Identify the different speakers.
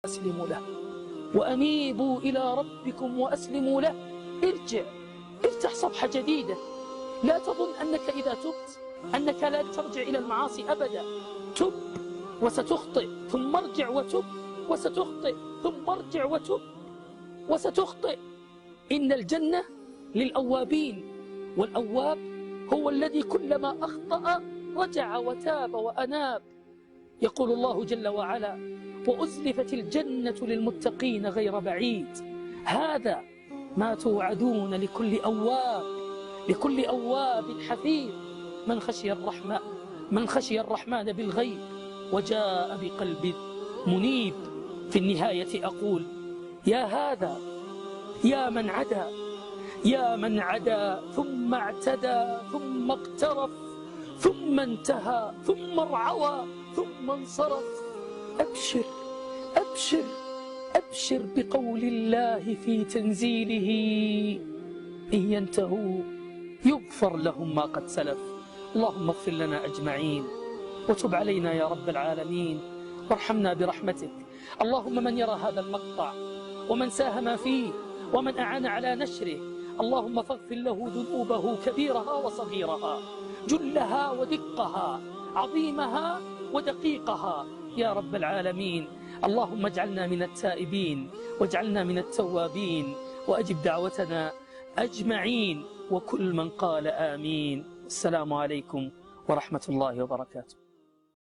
Speaker 1: وأسلموا له وأنيبوا إلى ربكم وأسلموا له. ارجع، افتح صفحة جديدة. لا تظن أنك إذا تبت أنك لا ترجع إلى المعاصي أبدا. تب وستخطئ، ثم ارجع وتب وستخطئ، ثم ارجع وتب وستخطئ. إن الجنة للأوابين، والأواب هو الذي كلما أخطأ رجع وتاب وأناب. يقول الله جل وعلا: وأزلفت الجنة للمتقين غير بعيد. هذا ما توعدون لكل أواب حفيظ من خشي الرحمن بالغيب وجاء بقلب منيب. في النهاية أقول: يا هذا يا من عدا ثم اعتدى ثم اقترف ثم انتهى ثم ارعوى ثم انصرف. أبشر أبشر أبشر بقول الله في تنزيله: إن ينتهوا يغفر لهم ما قد سلف. اللهم اغفر لنا أجمعين وتب علينا يا رب العالمين وارحمنا برحمتك. اللهم من يرى هذا المقطع ومن ساهم فيه ومن أعان على نشره، اللهم فاغفر له ذنوبه كبيرها وصغيرها، جلها ودقها، عظيمها ودقيقها يا رب العالمين. اللهم اجعلنا من التائبين واجعلنا من التوابين، وأجب دعوتنا أجمعين وكل من قال آمين. السلام عليكم ورحمة الله وبركاته.